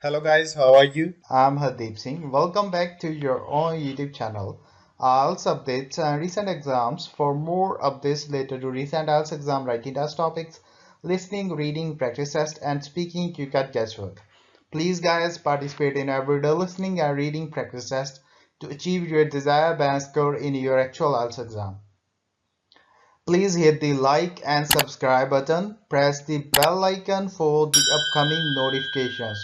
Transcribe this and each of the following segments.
Hello guys, how are you? I'm Hardeep Singh. Welcome back to your own YouTube channel. IELTS updates and recent exams. For more updates related to recent IELTS exam writing test topics, listening, reading, practice test, and speaking, you got guesswork. Please, guys, participate in everyday listening and reading practice test to achieve your desired band score in your actual IELTS exam. Please hit the like and subscribe button. Press the bell icon for the upcoming notifications.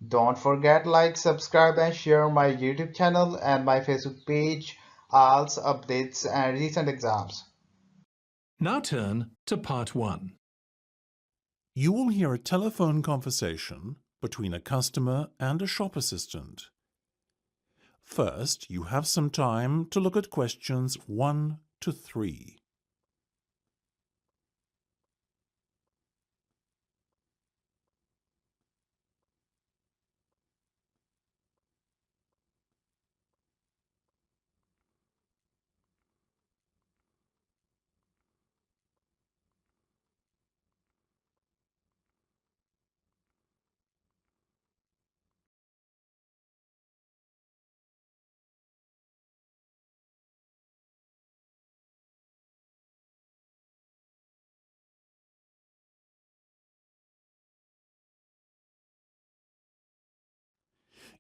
Don't forget like, subscribe and share my YouTube channel and my Facebook page, IELTS updates and recent exams. Now turn to part 1. You will hear a telephone conversation between a customer and a shop assistant. First, you have some time to look at questions 1 to 3.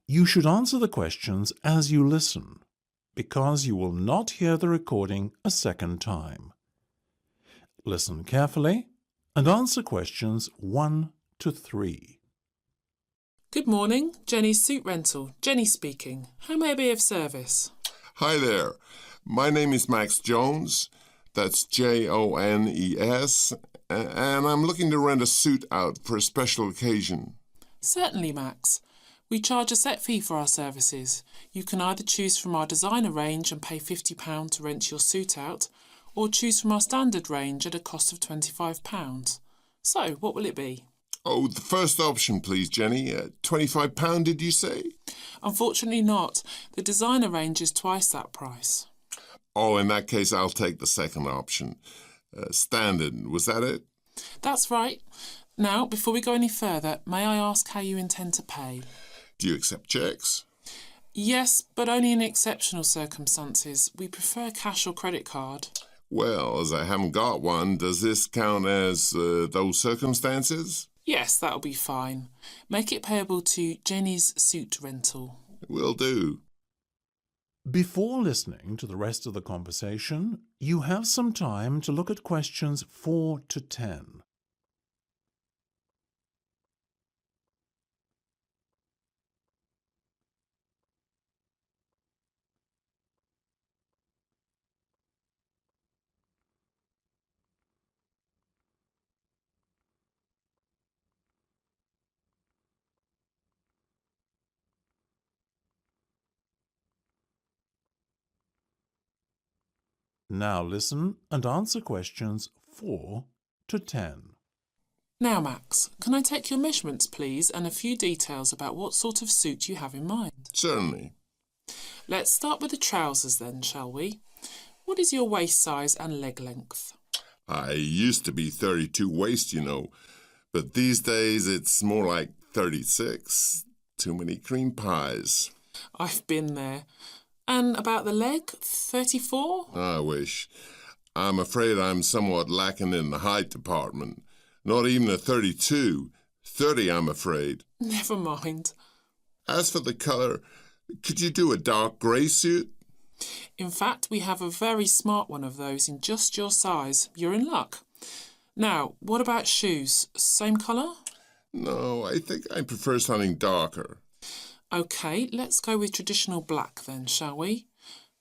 You should answer the questions as you listen, because you will not hear the recording a second time. Listen carefully and answer questions 1 to 3. Good morning, Jenny's Suit Rental. Jenny speaking. How may I be of service? Hi there. My name is Max Jones. That's Jones. And I'm looking to rent a suit out for a special occasion. Certainly, Max. We charge a set fee for our services. You can either choose from our designer range and pay £50 to rent your suit out, or choose from our standard range at a cost of £25. So, what will it be? Oh, the first option, please, Jenny. £25, did you say? Unfortunately not. The designer range is twice that price. Oh, in that case, I'll take the second option. Standard, was that it? That's right. Now, before we go any further, may I ask how you intend to pay? Do you accept checks? Yes, but only in exceptional circumstances. We prefer cash or credit card. Well, as I haven't got one, does this count as those circumstances? Yes, that'll be fine. Make it payable to Jenny's Suit Rental. Will do. Before listening to the rest of the conversation, you have some time to look at questions 4 to 10. Now listen and answer questions 4 to 10. Now, Max, can I take your measurements, please, and a few details about what sort of suit you have in mind? Certainly. Let's start with the trousers then, shall we? What is your waist size and leg length? I used to be 32 waist, but these days it's more like 36. Too many cream pies. I've been there. And about the leg, 34? I wish. I'm afraid I'm somewhat lacking in the height department. Not even a 32. 30, I'm afraid. Never mind. As for the colour, could you do a dark grey suit? In fact, we have a very smart one of those in just your size. You're in luck. Now, what about shoes? Same colour? No, I think I prefer something darker. OK, let's go with traditional black then, shall we?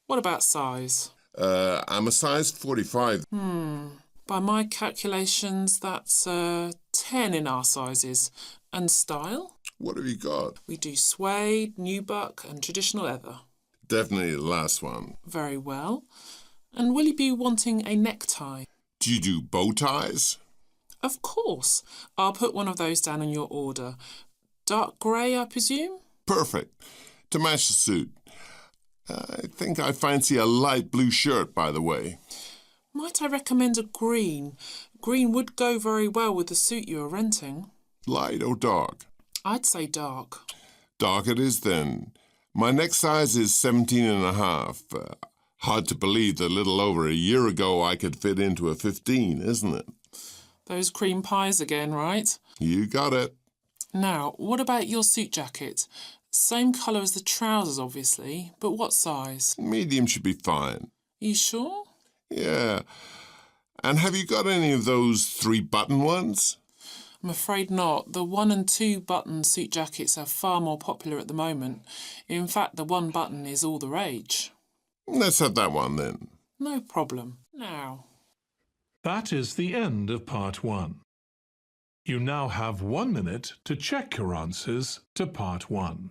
What about size? I'm a size 45. By my calculations, that's 10 in our sizes. And style? What have you got? We do suede, nubuck and traditional leather. Definitely the last one. Very well. And will you be wanting a necktie? Do you do bow ties? Of course. I'll put one of those down on your order. Dark grey, I presume? Perfect. To match the suit. I think I fancy a light blue shirt, by the way. Might I recommend a green? Green would go very well with the suit you are renting. Light or dark? I'd say dark. Dark it is then. My neck size is 17 and a half. Hard to believe that a little over a year ago I could fit into a 15, isn't it? Those cream pies again, right? You got it. Now, what about your suit jacket? Same colour as the trousers, obviously, but what size? Medium should be fine. You sure? Yeah. And have you got any of those 3-button ones? I'm afraid not. The 1 and 2 button suit jackets are far more popular at the moment. In fact, the 1 button is all the rage. Let's have that one then. No problem. Now. That is the end of part 1. You now have 1 minute to check your answers to part 1.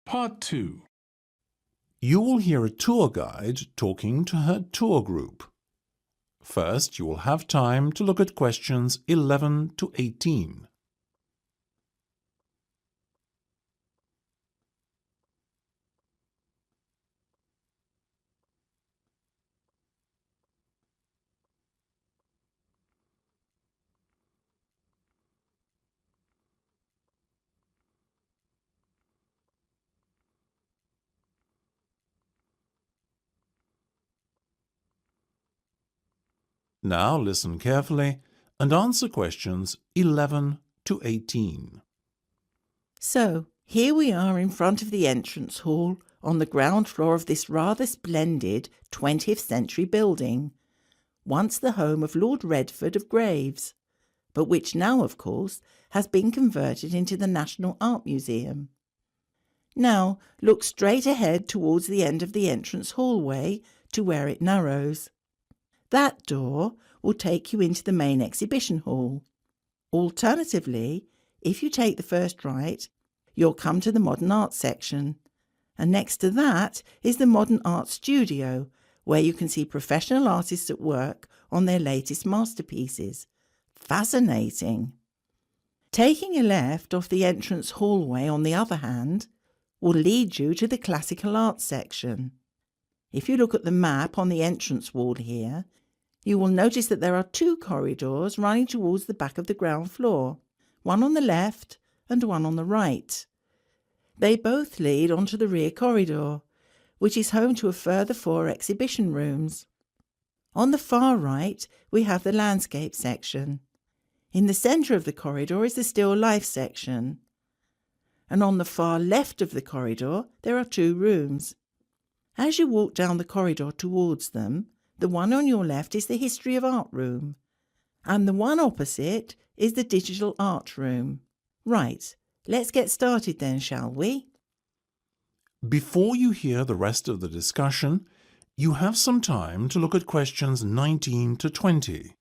Part 2. You will hear a tour guide talking to her tour group. First, you will have time to look at questions 11 to 18. Now listen carefully and answer questions 11 to 18. So, here we are in front of the entrance hall on the ground floor of this rather splendid 20th century building, once the home of Lord Redford of Graves, but which now, of course, has been converted into the National Art Museum. Now, look straight ahead towards the end of the entrance hallway to where it narrows. That door will take you into the main exhibition hall. Alternatively, if you take the first right, you'll come to the modern art section, and next to that is the modern art studio, where you can see professional artists at work on their latest masterpieces. Fascinating. Taking a left off the entrance hallway, on the other hand, will lead you to the classical art section. If you look at the map on the entrance wall here, you will notice that there are 2 corridors running towards the back of the ground floor, one on the left and one on the right. They both lead onto the rear corridor, which is home to a further 4 exhibition rooms. On the far right, we have the landscape section. In the centre of the corridor is the still life section. And on the far left of the corridor, there are 2 rooms. As you walk down the corridor towards them, the one on your left is the History of Art room, and the one opposite is the Digital Art room. Right, let's get started then, shall we? Before you hear the rest of the discussion, you have some time to look at questions 19 to 20.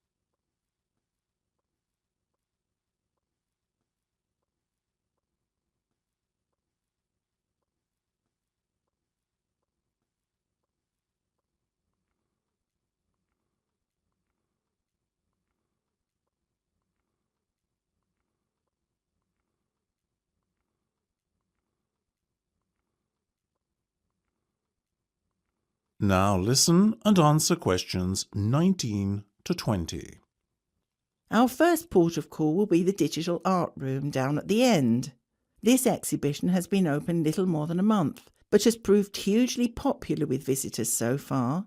Now listen and answer questions 19 to 20. Our first port of call will be the Digital Art room down at the end. This exhibition has been open little more than a month, but has proved hugely popular with visitors so far.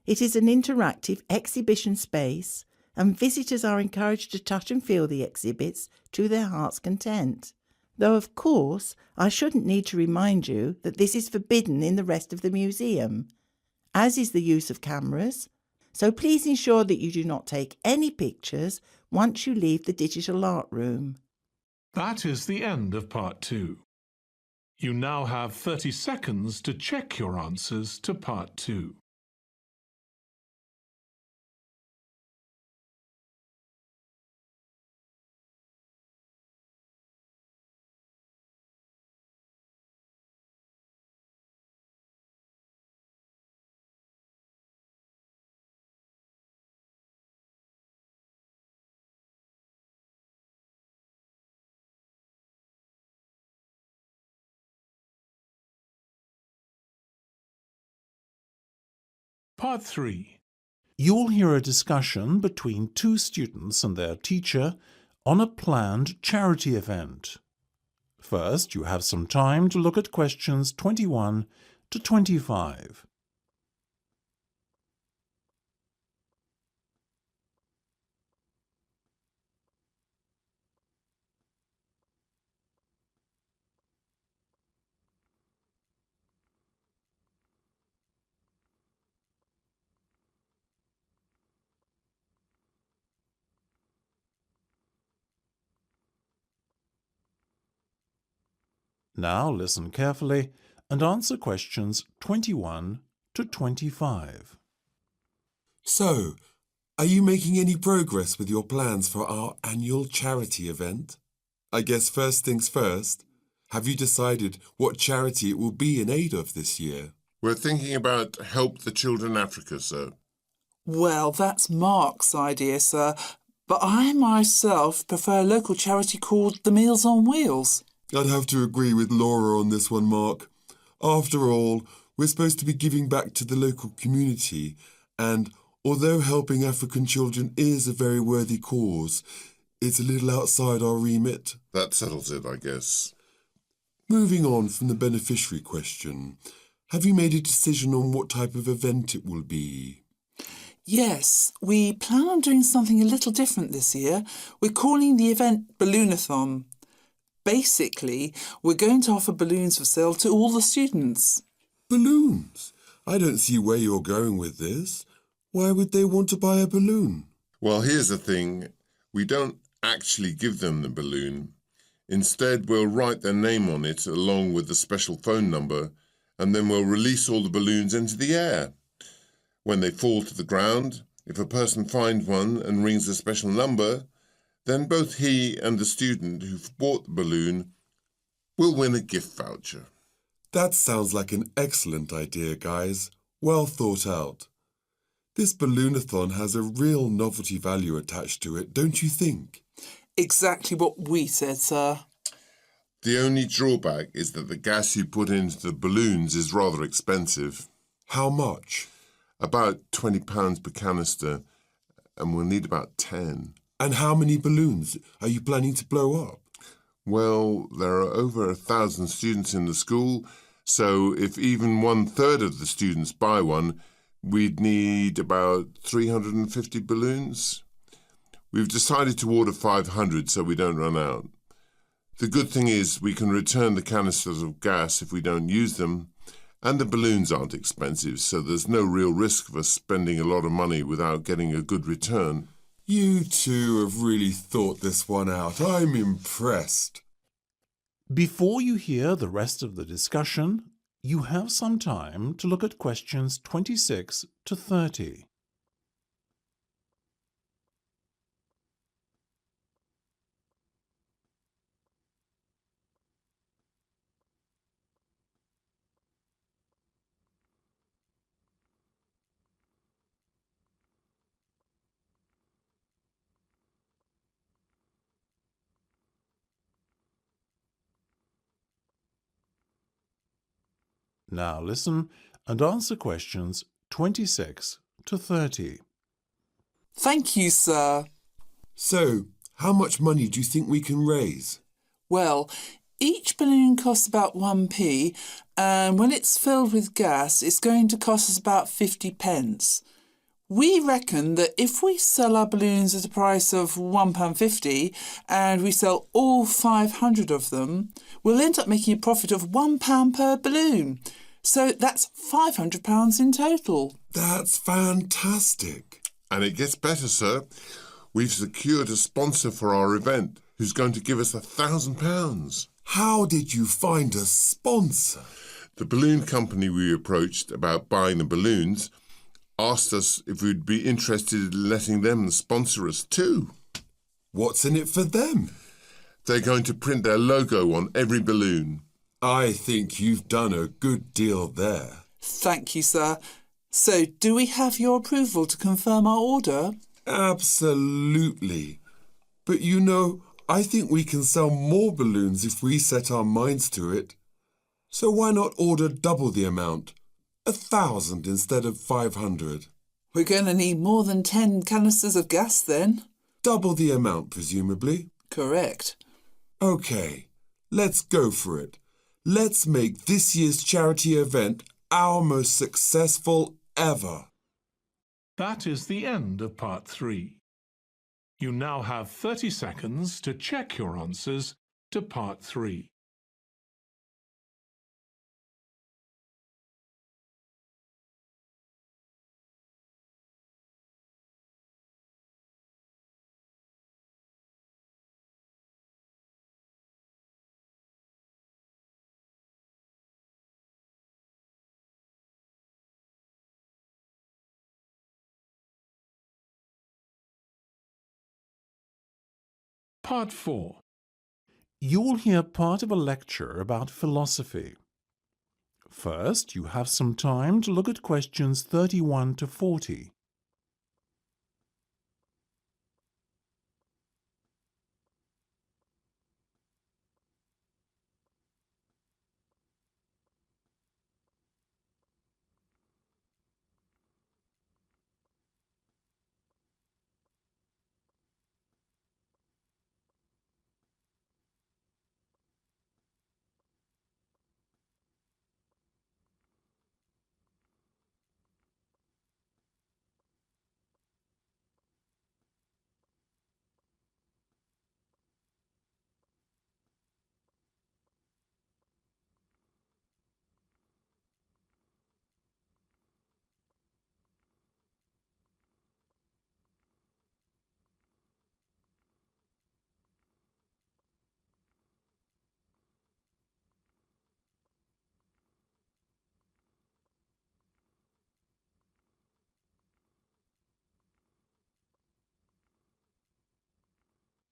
It is an interactive exhibition space, and visitors are encouraged to touch and feel the exhibits to their heart's content. Though, of course, I shouldn't need to remind you that this is forbidden in the rest of the museum, as is the use of cameras, so please ensure that you do not take any pictures once you leave the digital art room. That is the end of part 2. You now have 30 seconds to check your answers to part 2. Part 3. You'll hear a discussion between two students and their teacher on a planned charity event. First, you have some time to look at questions 21 to 25. Now listen carefully and answer questions 21 to 25. So, are you making any progress with your plans for our annual charity event? I guess first things first, have you decided what charity it will be in aid of this year? We're thinking about Help the Children Africa, sir. Well, that's Mark's idea, sir, but I myself prefer a local charity called the Meals on Wheels. I'd have to agree with Laura on this one, Mark. After all, we're supposed to be giving back to the local community, and although helping African children is a very worthy cause, it's a little outside our remit. That settles it, I guess. Moving on from the beneficiary question, have you made a decision on what type of event it will be? Yes, we plan on doing something a little different this year. We're calling the event Balloonathon. Basically, we're going to offer balloons for sale to all the students. Balloons? I don't see where you're going with this. Why would they want to buy a balloon? Well, here's the thing. We don't actually give them the balloon. Instead, we'll write their name on it along with the special phone number, and then we'll release all the balloons into the air. When they fall to the ground, if a person finds one and rings a special number, then both he and the student who've bought the balloon will win a gift voucher. That sounds like an excellent idea, guys. Well thought out. This Balloonathon has a real novelty value attached to it, don't you think? Exactly what we said, sir. The only drawback is that the gas you put into the balloons is rather expensive. How much? About £20 per canister, and we'll need about 10. And how many balloons are you planning to blow up? Well, there are over 1,000 students in the school, so if even 1/3 of the students buy one, we'd need about 350 balloons. We've decided to order 500 so we don't run out. The good thing is we can return the canisters of gas if we don't use them, and the balloons aren't expensive, so there's no real risk of us spending a lot of money without getting a good return. You two have really thought this one out. I'm impressed. Before you hear the rest of the discussion, you have some time to look at questions 26 to 30. Now listen and answer questions 26 to 30. Thank you, sir. So, how much money do you think we can raise? Well, each balloon costs about 1p, and when it's filled with gas, it's going to cost us about 50 pence. We reckon that if we sell our balloons at a price of £1.50 and we sell all 500 of them, we'll end up making a profit of £1 per balloon. So that's £500 in total. That's fantastic. And it gets better, sir. We've secured a sponsor for our event who's going to give us £1,000. How did you find a sponsor? The balloon company we approached about buying the balloons asked us if we'd be interested in letting them sponsor us too. What's in it for them? They're going to print their logo on every balloon. I think you've done a good deal there. Thank you, sir. So, do we have your approval to confirm our order? Absolutely. But you know, I think we can sell more balloons if we set our minds to it. So why not order double the amount? 1,000 instead of 500. We're going to need more than 10 canisters of gas then. Double the amount, presumably. Correct. OK, let's go for it. Let's make this year's charity event our most successful ever. That is the end of part 3. You now have 30 seconds to check your answers to part 3. Part 4. You will hear part of a lecture about philosophy. First, you have some time to look at questions 31 to 40.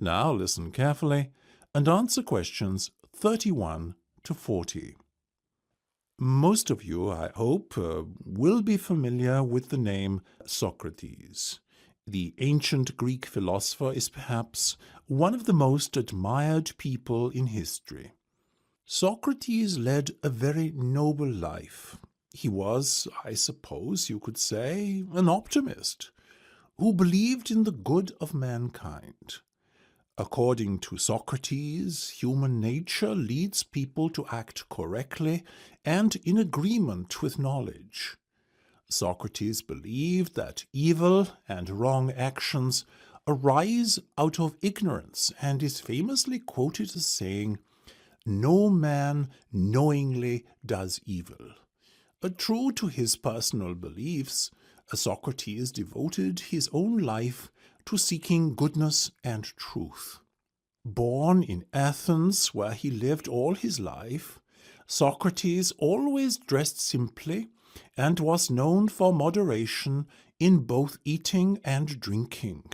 Now listen carefully and answer questions 31 to 40. Most of you, I hope, will be familiar with the name Socrates. The ancient Greek philosopher is perhaps one of the most admired people in history. Socrates led a very noble life. He was, I suppose you could say, an optimist who believed in the good of mankind. According to Socrates, human nature leads people to act correctly and in agreement with knowledge. Socrates believed that evil and wrong actions arise out of ignorance and is famously quoted as saying, "No man knowingly does evil." True to his personal beliefs, Socrates devoted his own life to seeking goodness and truth. Born in Athens, where he lived all his life, Socrates always dressed simply and was known for moderation in both eating and drinking.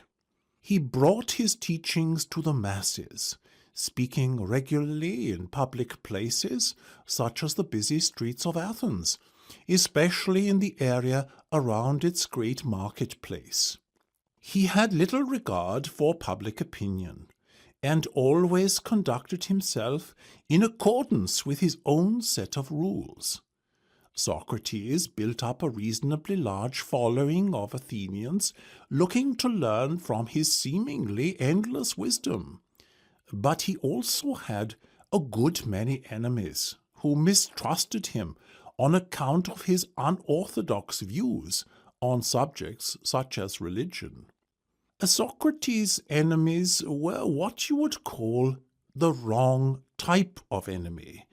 He brought his teachings to the masses, speaking regularly in public places such as the busy streets of Athens, especially in the area around its great marketplace. He had little regard for public opinion, and always conducted himself in accordance with his own set of rules. Socrates built up a reasonably large following of Athenians looking to learn from his seemingly endless wisdom. But he also had a good many enemies who mistrusted him on account of his unorthodox views on subjects such as religion. Socrates' enemies were what you would call the wrong type of enemy,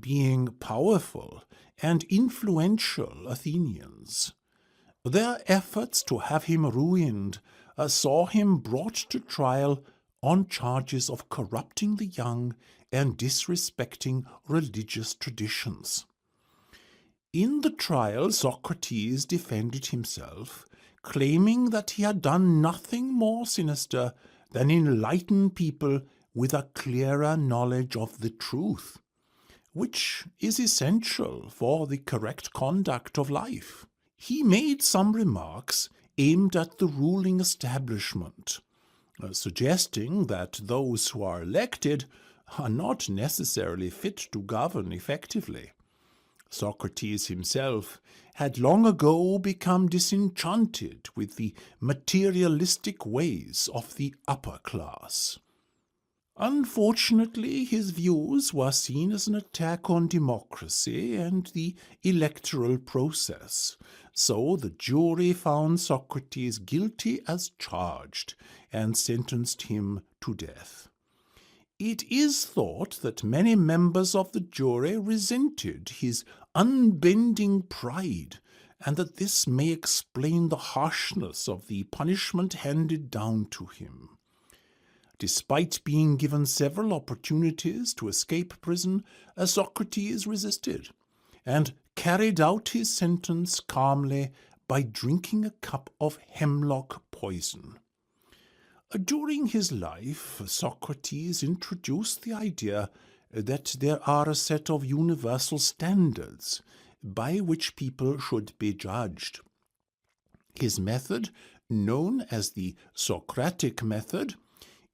being powerful and influential Athenians. Their efforts to have him ruined saw him brought to trial on charges of corrupting the young and disrespecting religious traditions. In the trial, Socrates defended himself, claiming that he had done nothing more sinister than enlighten people with a clearer knowledge of the truth, which is essential for the correct conduct of life. He made some remarks aimed at the ruling establishment, suggesting that those who are elected are not necessarily fit to govern effectively. Socrates himself had long ago become disenchanted with the materialistic ways of the upper class. Unfortunately, his views were seen as an attack on democracy and the electoral process, so the jury found Socrates guilty as charged and sentenced him to death. It is thought that many members of the jury resented his unbending pride, and that this may explain the harshness of the punishment handed down to him. Despite being given several opportunities to escape prison, Socrates resisted, and carried out his sentence calmly by drinking a cup of hemlock poison. During his life, Socrates introduced the idea that there are a set of universal standards by which people should be judged. His method, known as the Socratic method,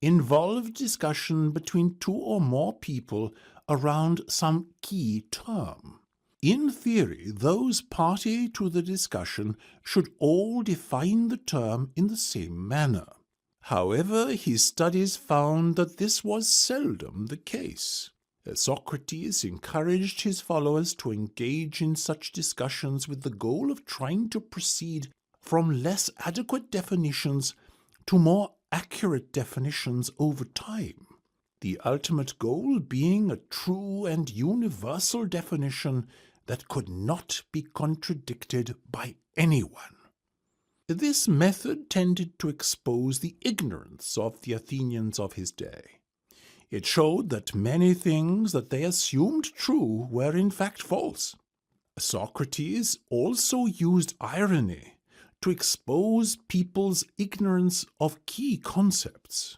involved discussion between two or more people around some key term. In theory, those party to the discussion should all define the term in the same manner. However, his studies found that this was seldom the case. Socrates encouraged his followers to engage in such discussions with the goal of trying to proceed from less adequate definitions to more accurate definitions over time, the ultimate goal being a true and universal definition that could not be contradicted by anyone. This method tended to expose the ignorance of the Athenians of his day. It showed that many things that they assumed true were in fact false. Socrates also used irony to expose people's ignorance of key concepts.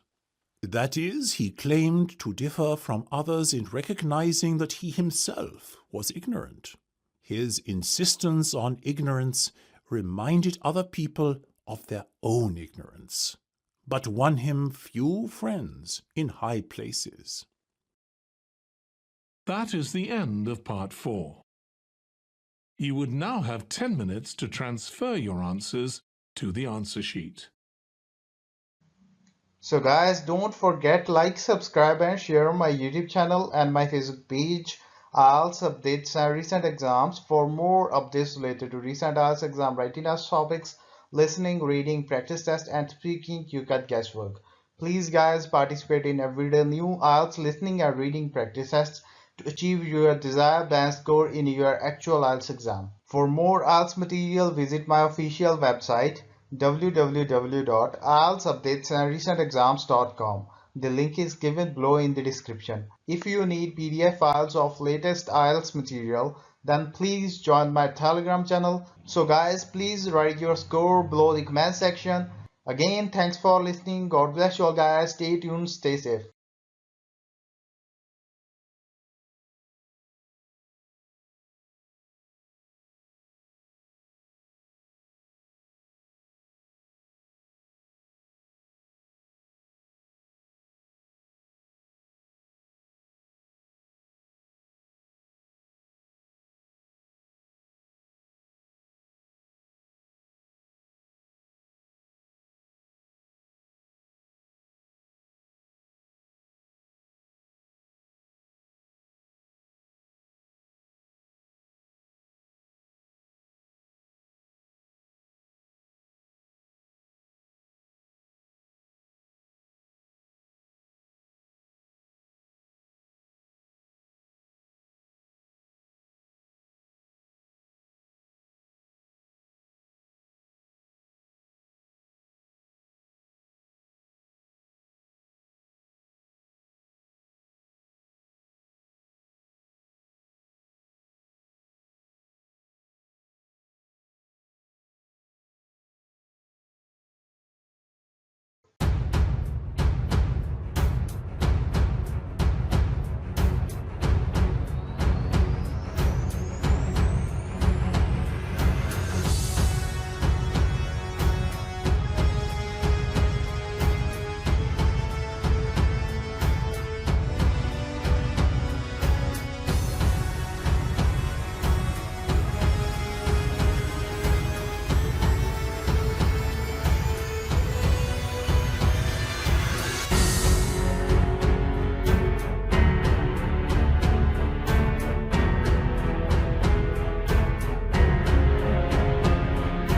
That is, he claimed to differ from others in recognizing that he himself was ignorant. His insistence on ignorance reminded other people of their own ignorance, but won him few friends in high places. That is the end of part 4. You would now have 10 minutes to transfer your answers to the answer sheet. So guys, don't forget like, subscribe and share my YouTube channel and my Facebook page. IELTS updates and recent exams. For more updates related to recent IELTS exam writing test topics, listening, reading, practice test and speaking, you got guesswork. Please guys, participate in everyday new IELTS listening and reading practice tests to achieve your desired band score in your actual IELTS exam. For more IELTS material, visit my official website www.ieltsupdatesandrecentexams.com. The link is given below in the description. If you need PDF files of latest IELTS material, then please join my Telegram channel. So guys, please write your score below the comment section. Again, thanks for listening. God bless you all guys. Stay tuned, stay safe.